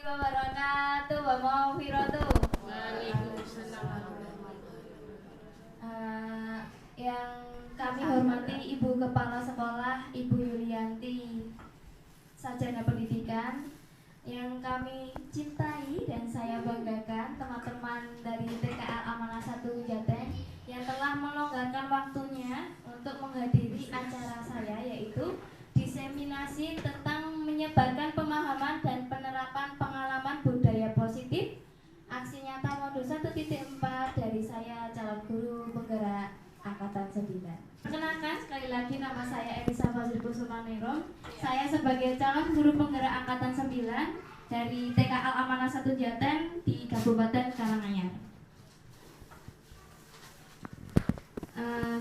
wabarakatuh wa maghfiratuh. Waalaikumsalam. Yang kami hormati Ibu Kepala Sekolah Ibu Yulianti Sarjana Pendidikan, yang kami cintai dan saya banggakan teman-teman dari TKL Amanah 1 Jaten yang telah melonggarkan waktunya untuk menghadiri acara saya, yaitu diseminasi tentang menyebarkan pemahaman dan penerapan pengalaman budaya positif aksi nyata modul 1.4 dari saya, calon guru penggerak Angkatan 9. Perkenalkan sekali lagi, nama saya Elisa Fazil Kusumanero. Saya sebagai calon guru penggerak Angkatan 9 dari TKL Amanah 1 Jaten di Kabupaten Karanganyar.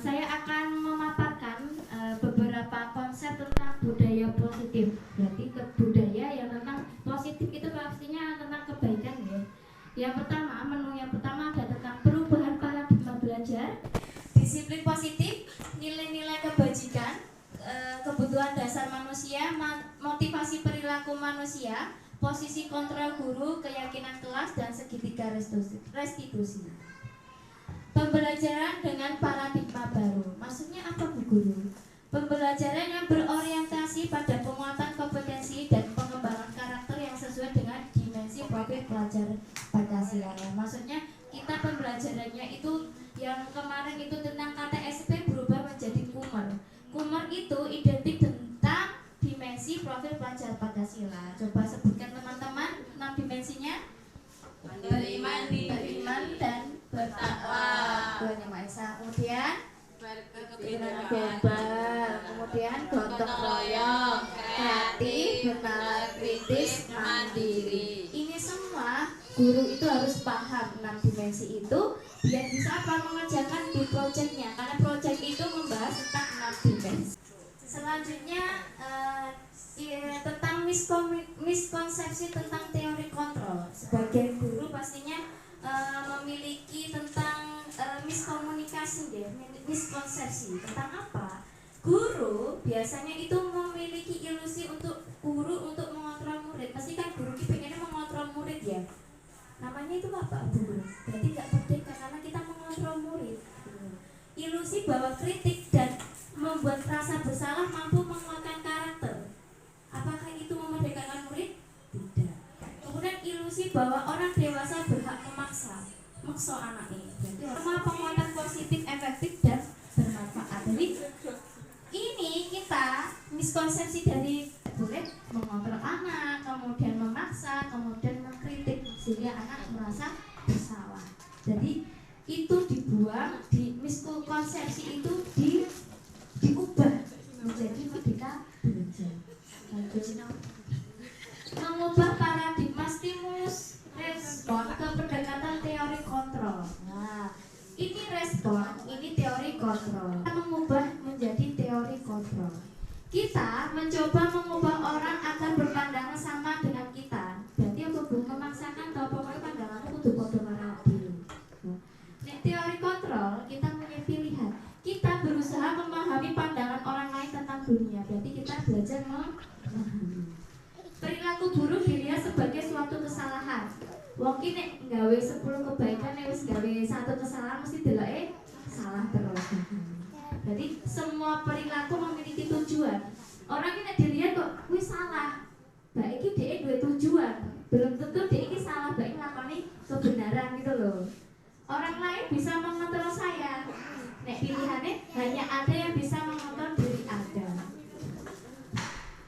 Saya akan memaparkan beberapa konsep tentang budaya positif. Berarti budaya yang tentang positif itu pastinya tentang kebaikan, ya. Yang pertama, menu yang pertama ada tentang perubahan paradigma belajar, disiplin positif, nilai-nilai kebajikan, kebutuhan dasar manusia, motivasi perilaku manusia, posisi kontrol guru, keyakinan kelas, dan segitiga restitusi. Pembelajaran dengan paradigma baru. Maksudnya apa, Bu Guru? Pembelajaran yang berorientasi pada penguatan kompetensi dan pengembangan karakter yang sesuai dengan dimensi profil pelajar Pancasila. Maksudnya kita pembelajarannya itu yang kemarin itu tentang KTSP berubah menjadi KUMER. KUMER itu identik tentang dimensi profil pelajar Pancasila. Coba sebutkan teman-teman 6 dimensinya. Beriman dan bertakwa, Tuhan Yang Maha Esa. Kemudian berkebinekaan global, kemudian gotong royong, kreatif, bernalar kritis, mandiri. Ini semua guru itu harus paham 6 dimensi itu biar bisa apa mengerjakan di proyeknya, karena proyek itu membahas tentang 6 dimensi. Selanjutnya tentang miskonsepsi tentang teori kontrol. Sebagian guru pastinya memiliki tentang miskomunikasi, miskonsepsi tentang apa? Guru biasanya itu memiliki ilusi untuk guru untuk mengontrol murid. Pasti kan guru kita pengennya mengontrol murid, ya. Namanya itu apa, Bu Guru? Berarti nggak merdeka karena kita mengontrol murid. Ilusi bahwa kritik dan membuat rasa bersalah mampu menguatkan karakter. Apakah itu memerdekakan murid? Tidak. Kemudian ilusi bahwa orang dewasa berhak memaksa anak ini. Berarti semua penguatan positif, efektif, dan bermanfaat. Jadi ini kita miskonsepsi dari boleh mengontrol anak, kemudian memaksa, kemudian mengkritik sehingga anak merasa bersalah. Jadi itu dibuang, di miskonsepsi itu diubah menjadi merdeka belajar. Mengubah paradigma stimulus respon ke pendekatan teori kontrol. Nah, ini respon, ini teori kontrol. Kita mengubah menjadi teori kontrol. Kita mencoba mengubah orang agar berpandangan sama dengan kita. Berarti apa, Bu? Memaksakan atau pokoknya pandanganmu kudu padha karo dhewe. Nek teori kontrol kita punya pilihan. Kita berusaha memahami pandangan orang lain tentang dunia. Berarti kita belajar memahami. Perilaku buruk dilihat sebagai suatu kesalahan. Wong ki nek nggawe 10 kebaikan nek wis gawe 1 kesalahan mesti deloke salah terus. Jadi semua perilaku memiliki tujuan. Orang ki nek dilihat kok kuwi salah. Baik iki dhek duwe tujuan. Belum tentu dhek iki salah, baik nglakoni kebenaran gitu loh. Orang lain bisa mengontrol saya. Nek pilihannya hanya ada yang bisa mengontrol diri Anda.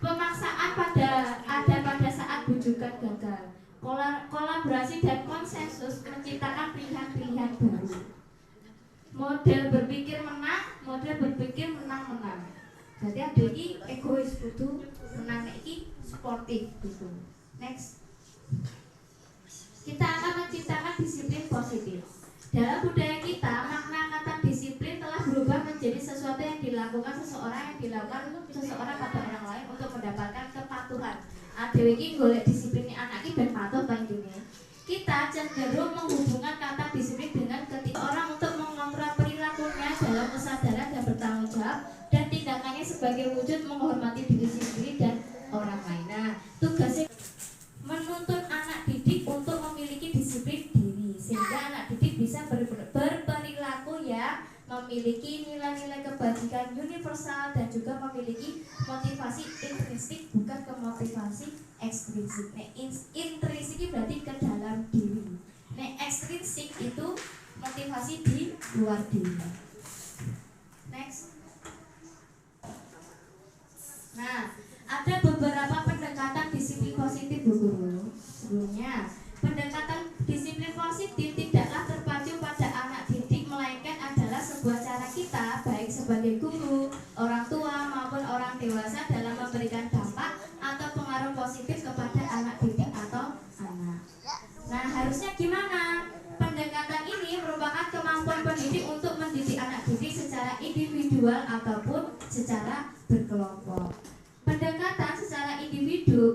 Pemaksaan ada pada saat bujukan gagal. Kolaborasi dan konsensus menciptakan pilihan-pilihan baru. Model berpikir menang, model berpikir menang-menang. Jadi ada ini egois butuh menang, ini sportif gitu. Next, kita akan menciptakan disiplin positif. Dalam budaya kita, makna kata disiplin telah berubah menjadi sesuatu yang dilakukan seseorang pada orang lain untuk mendapatkan kepatuhan. Adewe iki golek disipline anak iki ben patuh ta intine. Kita cenderung menghubungkan kata disiplin dengan ketika orang untuk mengontrol perilakunya dalam kesadaran dan bertanggung jawab dan tindakannya sebagai wujud menghormati diri sendiri dan orang lain. Nah, tugasnya menuntun anak memiliki nilai-nilai kebajikan universal dan juga memiliki motivasi intrinsik, bukan ke motivasi ekstrinsik. Nah, intrinsik berarti ke dalam diri. Nah, ekstrinsik itu motivasi di luar diri. Next. Nah, ada beberapa pendekatan disiplin positif, Bu Guru. Sebelumnya, pendekatan disiplin positif tidaklah terpacu pada anak didik, melainkan adalah sebuah cara kita, baik sebagai guru, orang tua, maupun orang dewasa dalam memberikan dampak atau pengaruh positif kepada anak didik atau anak. Nah, harusnya gimana? Pendekatan ini merupakan kemampuan pendidik untuk mendidik anak didik secara individual ataupun secara berkelompok. Pendekatan secara individual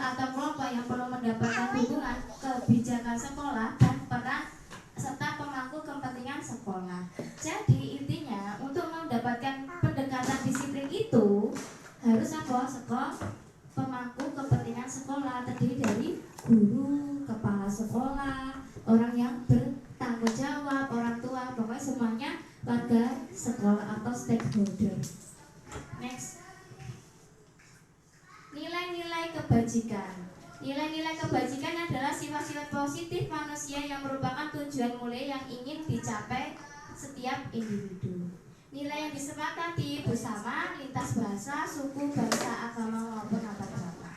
atau kelompok yang perlu mendapatkan dukungan kebijakan sekolah dan peran serta pemangku kepentingan sekolah. Jadi intinya untuk mendapatkan pendekatan disiplin itu harus apa? Pemangku kepentingan sekolah terdiri dari guru, kepala sekolah, orang yang bertanggung jawab, orang tua, pokoknya semuanya warga sekolah atau stakeholder. Next. Nilai-nilai kebajikan. Nilai-nilai kebajikan adalah sifat-sifat positif manusia yang merupakan tujuan mulia yang ingin dicapai setiap individu. Nilai yang disepakati bersama lintas bahasa, suku, bangsa, agama maupun antar agama.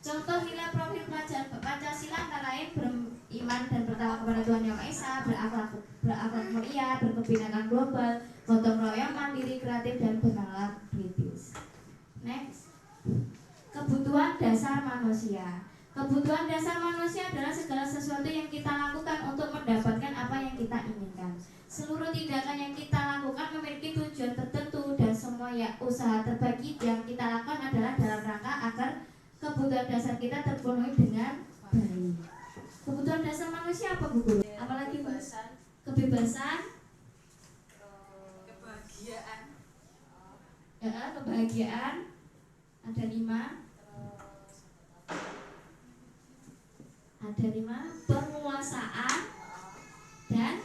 Contoh nilai profil pelajaran Pancasila antara lain beriman dan bertakwa kepada Tuhan Yang Maha Esa, berakhlak mulia, berkebinekaan global, gotong royong, mandiri, kreatif, dan bernalar kritis. Next. Kebutuhan dasar manusia. Kebutuhan dasar manusia adalah segala sesuatu yang kita lakukan untuk mendapatkan apa yang kita inginkan. Seluruh tindakan yang kita lakukan memiliki tujuan tertentu dan semua usaha terbaik yang kita lakukan adalah dalam rangka agar kebutuhan dasar kita terpenuhi dengan baik. Kebutuhan dasar manusia apa, Bu Guru? Apalagi kebebasan, kebahagiaan. Ya, kebahagiaan. Ada 5. Ada 5, penguasaan dan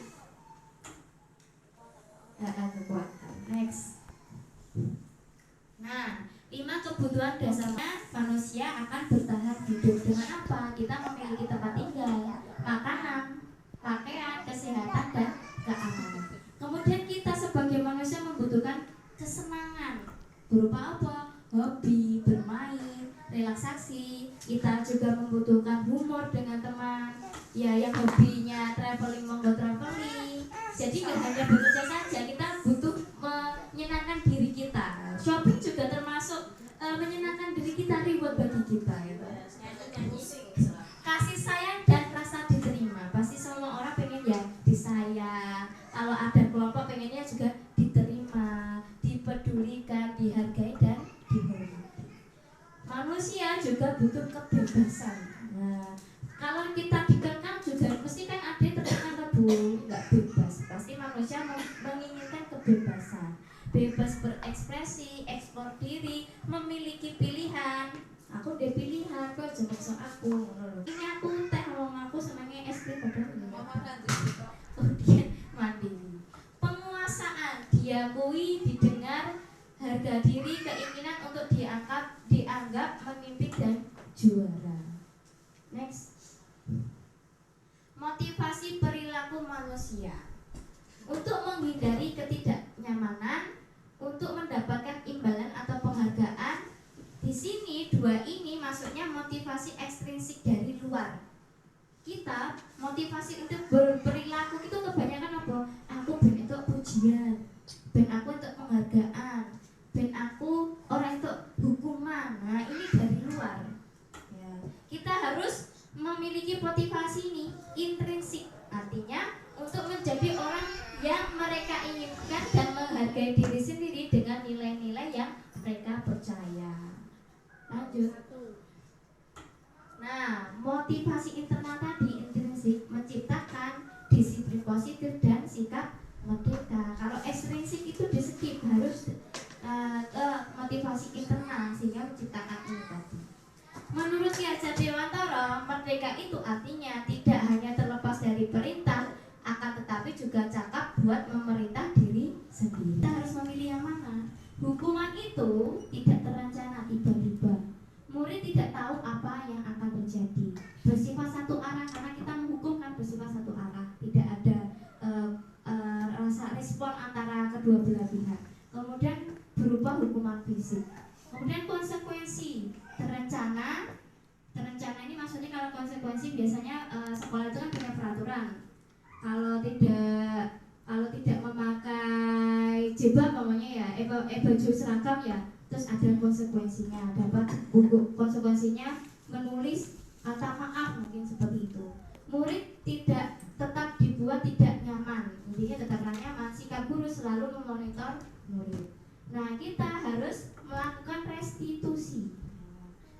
kekuatan. Next. Nah, 5 kebutuhan dasarnya manusia akan bertahan hidup dengan apa? Kita memiliki tempat tinggal, makanan, pakaian, kesehatan, dan keamanan. Kemudian kita sebagai manusia membutuhkan kesenangan berupa apa? Hobi, bermain, relaksasi. Kita juga membutuhkan humor dengan teman. Ya, yang hobinya traveling, monggo traveling. Jadi nggak hanya bekerja saja, kita butuh menyenangkan diri kita. Shopping juga termasuk menyenangkan diri kita, reward bagi kita. Ya. Kasih sayang dan rasa diterima. Pasti semua orang pengen ya disayang. Kalau ada kelompok pengennya juga diterima, dipedulikan, dihargai dan dihormati. Manusia juga butuh kebebasan. Nah, kalau kita dikekang juga mesti kan ada terkekang nggak bebas. Pasti manusia menginginkan kebebasan, bebas berekspresi, eksplor diri, memiliki pilihan. Aku udah pilihan, kok jemput aku. Ini aku teh, aku senangnya es krim padahal kemudian mandiri. Penguasaan diakui, didengar, harga diri, keinginan untuk dianggap memimpin dan juara. Next. Motivasi perilaku manusia. Untuk menghindari ketidaknyamanan, untuk mendapatkan imbalan atau penghargaan. Di sini 2 ini maksudnya motivasi ekstrinsik dari luar. Kita motivasi untuk berperilaku itu kebanyakan apa? Aku ben itu pujian, ben aku untuk penghargaan, ben aku orang itu hukuman. Nah, ini dari luar. Ya. Kita harus memiliki motivasi ini intrinsik, artinya untuk menjadi orang yang mereka inginkan dan menghargai diri sendiri dengan nilai-nilai yang mereka percaya. Lanjut. Nah, motivasi internal tadi intrinsik menciptakan disiplin positif dan sikap merdeka. Kalau ekstrinsik itu di skip, harus ke motivasi internal sehingga menciptakan ini tadi. Menurut Ki Hajar Dewantara, merdeka itu artinya tidak hanya terlepas dari perintah, akan tetapi juga cakap buat memerintah diri kedua belah pihak. Kemudian berupa hukuman fisik. Kemudian konsekuensi terencana ini maksudnya kalau konsekuensi biasanya sekolah itu kan punya peraturan. Kalau tidak memakai jilbab namanya ya, baju seragam ya, terus ada konsekuensinya, dapat buku konsekuensinya menulis kata maaf mungkin seperti itu. Murid tetap dibuat tidak nyaman, intinya tetap nyaman. Sikap guru selalu memonitor murid. Nah, kita harus melakukan restitusi.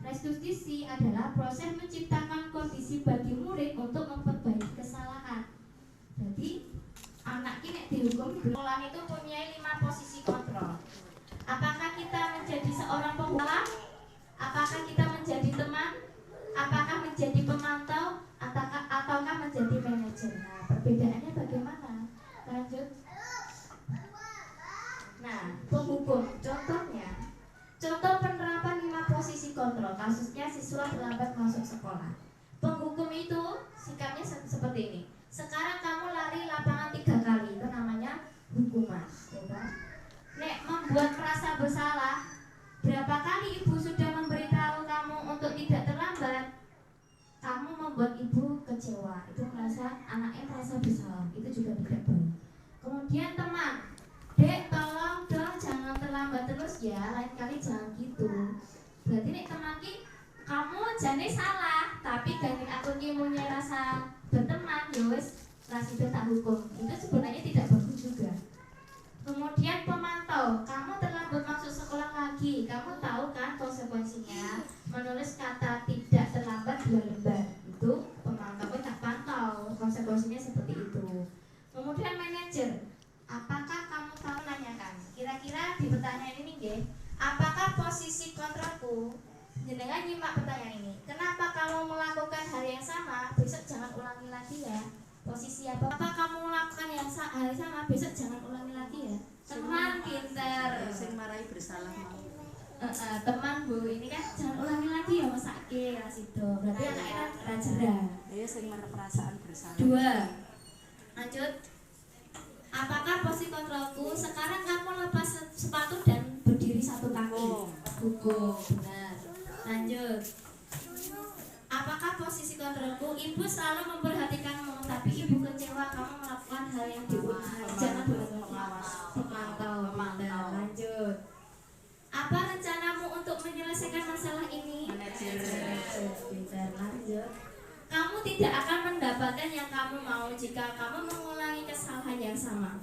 Restitusi adalah proses menciptakan kondisi bagi murid untuk memperbaiki kesalahan. Jadi anak ini dihukum. Sekolah itu punya 5 posisi kontrol. Apakah kita menjadi seorang pemula? Apakah kita menjadi teman? Apakah menjadi pemantau? Ataukah menjadi manajer? Nah, perbedaannya bagaimana? Lanjut. Nah, penghukum. Contoh penerapan 5 posisi kontrol. Kasusnya siswa terlambat masuk sekolah. Penghukum itu sikapnya seperti ini. Sekarang kamu lari lapangan 3 kali, itu namanya hukuman, ya kan? Nek membuat merasa bersalah, berapa kali ibu sudah memberitahu kamu untuk tidak terlambat, kamu membuat ibu kecewa, itu anaknya merasa bersalah, itu juga tidak baik. Kemudian teman, dek tolong dong jangan terlambat terus ya, lain kali jangan gitu. Berarti nek teman ki kamu jane salah, tapi gani aku ki punya rasa berteman, yowes rasa tak hukum, itu sebenarnya tidak bagus juga. Kemudian pemantau, kamu terlambat masuk sekolah lagi, kamu tahu kan konsekuensinya, menulis kata tidak terlambat 2 lembar, itu pemantau tak pantau, konsekuensinya seperti itu. Kemudian manajer, apakah kamu tahu nanyakan, kira-kira di pertanyaan ini nggih, apakah posisi kontrolku? Jenengan nyimak pertanyaan ini. Kenapa kamu melakukan hal yang sama? Besok jangan ulangi lagi ya. Posisi apa? Kamu melakukan hal yang sama? Besok jangan ulangi lagi ya. Teman pinter. Sing marahi bersalah mau. Teman Bu, ini kan jangan ulangi lagi ya masake rasido. Berarti anaknya rajera. Ayo sing perasaan bersalah. 2. Lanjut. Apakah posisi kontrolku? Sekarang kamu lepas sepatu dan berdiri 1 kaki. Hukum. Benar. Lanjut. Apakah posisi kontrolku? Ibu selalu memperhatikanmu, tapi ibu kecewa kamu melakukan hal yang diulang. Jangan pemantau. Lanjut. Apa rencanamu untuk menyelesaikan masalah ini? Manajer. Lanjut. Kamu tidak akan mendapatkan yang kamu mau jika kamu mengulangi kesalahan yang sama.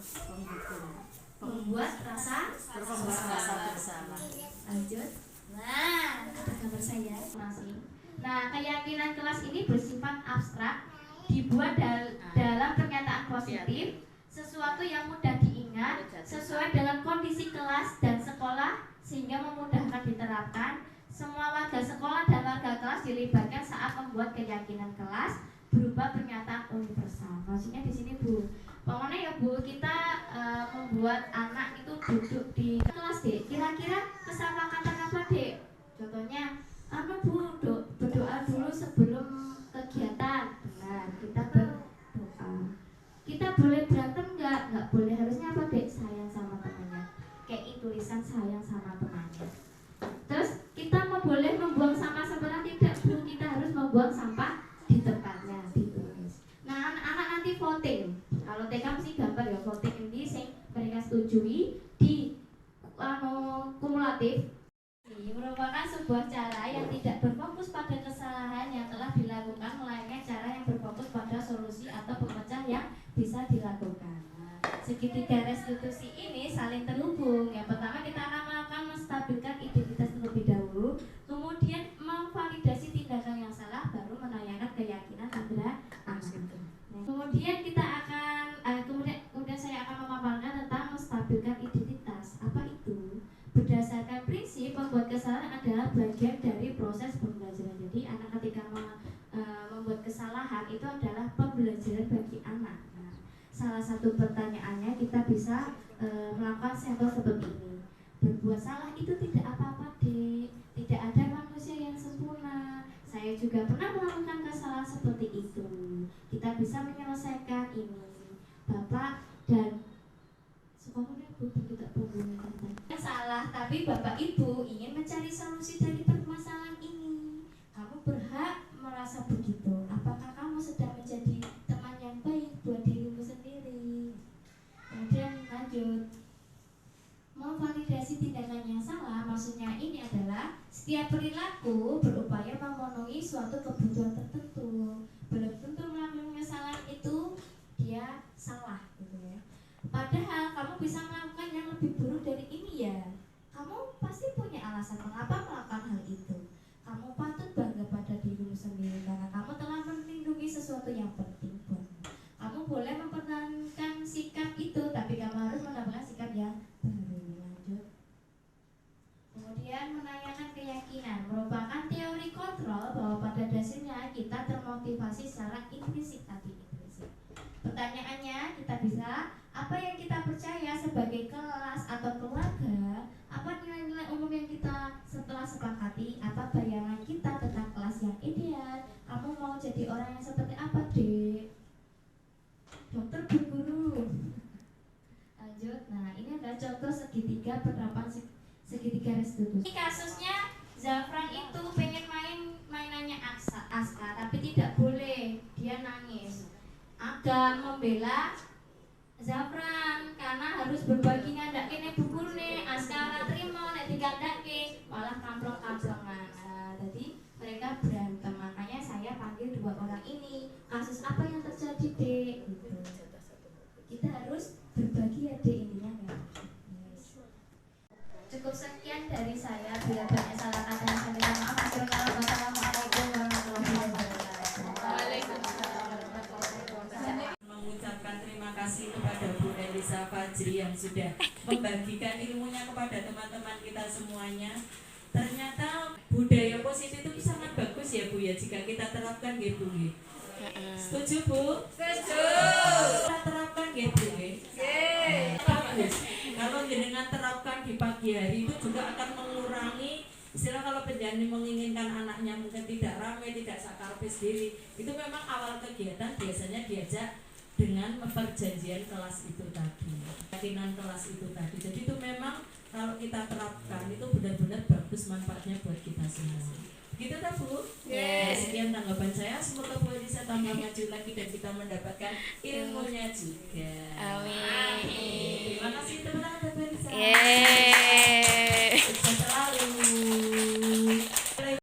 Membuat rasa bersalah. Lanjut. Nah, ada gambar saya masih. Nah, keyakinan kelas ini bersifat abstrak, dibuat dalam pernyataan positif, sesuatu yang mudah diingat, sesuai dengan kondisi kelas dan sekolah sehingga memudahkan diterapkan. Semua warga sekolah dan warga kelas dilibatkan saat membuat keyakinan kelas berupa pernyataan universal. Maksudnya di sini Bu, pokoknya ya Bu, kita membuat anak itu duduk di kelas dek. Kira-kira kesepakatan apa dek? Contohnya, Bu, berdoa dulu sebelum kegiatan. Benar, kita berdoa. Kita boleh berantem nggak? Nggak boleh. Harusnya apa dek? Sayang sama temannya. Kayak tulisan sayang sama temannya. Terus kita boleh membuang sampah sebenarnya tidak Bu, kita harus membuang sampah di tempatnya, ditulis. Nah, anak-anak nanti voting. Kalau TK mesti gambar ya, voting ini sing mereka setujui di kumulatif. Ini merupakan sebuah cara yang tidak berfokus pada kesalahan yang telah dilakukan, melainkan cara yang berfokus pada solusi atau pemecah yang bisa dilakukan. Nah, segitiga restitusi ini saling terhubung. Yang pertama kita akan melakukan menstabilkan identitas terlebih dahulu, kemudian memvalidasi tindakan yang salah, baru menanyakan keyakinan pada anak. Nah, kemudian kita akan kemudian saya akan memaparkan tentang menstabilkan identitas. Apa itu? Berdasarkan prinsip, membuat kesalahan adalah bagian dari proses pembelajaran. Jadi anak ketika membuat kesalahan itu adalah pembelajaran bagi anak. Nah, salah satu pertanyaannya kita bisa melakukan sampel seperti ini. Berbuat salah itu tidak apa-apa dek, tidak ada manusia yang sempurna. Saya juga pernah melakukan kesalahan seperti itu. Kita bisa menyelesaikan ini. Bapak dan sekolahnya tidak pembunuhan. Salah, tapi Bapak Ibu ingin mencari solusi dari permasalahan ini. Kamu berhak merasa begitu. Apakah kamu sedang menjadi teman yang baik buat dirimu sendiri? Kemudian lanjut, memvalidasi tindakan yang salah, maksudnya ini adalah setiap perilaku berupaya memenuhi suatu kebutuhan tertentu. Belum tentu melakukan kesalahan itu dia salah gitu ya. Padahal kamu bisa melakukan yang lebih buruk dari ini ya. Kamu pasti punya alasan mengapa melakukan hal itu. Kamu patut bangga pada dirimu sendiri karena kamu telah melindungi sesuatu yang penting buatmu. Kamu boleh mempertahankan sikap itu, tapi kamu harus menambahkan sikap yang baru. Lanjut. Kemudian menanyakan keyakinan merupakan teori kontrol bahwa pada dasarnya kita termotivasi secara intrinsik tadi. Pertanyaannya, kita bisa apa yang kita percaya sebagai kelas atau keluarga, apa nilai-nilai umum yang kita setelah sepakati, apa bayangan kita tentang kelas yang ideal. Kamu mau jadi orang yang seperti apa, Dek? Dokter, Bu Guru. Lanjut, nah ini adalah contoh segitiga penerapan segitiga restitusi. Ini kasusnya Zafran itu pengen mainannya Aska, tapi tidak boleh, dia nangis. Aga membela Zafran karena harus berbagi ngandak kene buku nih. Askara terima nek digandake malah kamplong-kamplongan. Jadi mereka berantem, makanya saya panggil dua orang ini. Kasus apa yang terjadi, Dek? Gitu. Kita harus berbagi ya, Dek, intinya kan. Yes. Cukup sekian dari saya. Bila banyak salah kata yang saya minta maaf. Wassalamualaikum warahmatullahi wabarakatuh. Mengucapkan terima kasih kepada Bu Elisa Fajri yang sudah membagikan ilmunya kepada teman-teman kita semuanya. Ternyata budaya positif itu sangat bagus ya Bu ya, jika kita terapkan ya Bu. Setuju Bu? Setuju. Kita terapkan ya Bu. Bagus. Kalau dengan terapkan di pagi hari itu juga akan mengurangi istilah kalau penjani menginginkan anaknya mungkin tidak ramai, tidak sakarpe sendiri. Itu memang awal kegiatan biasanya diajak dengan perjanjian kelas itu tadi, keyakinan kelas itu tadi. Jadi itu memang kalau kita terapkan itu benar-benar bagus manfaatnya buat kita semua. Gitu tak Bu? Yes. Sekian tanggapan saya. Semoga Bu bisa tambah maju lagi dan kita mendapatkan ilmunya juga. Amin. Terima kasih teman-teman. Yeay.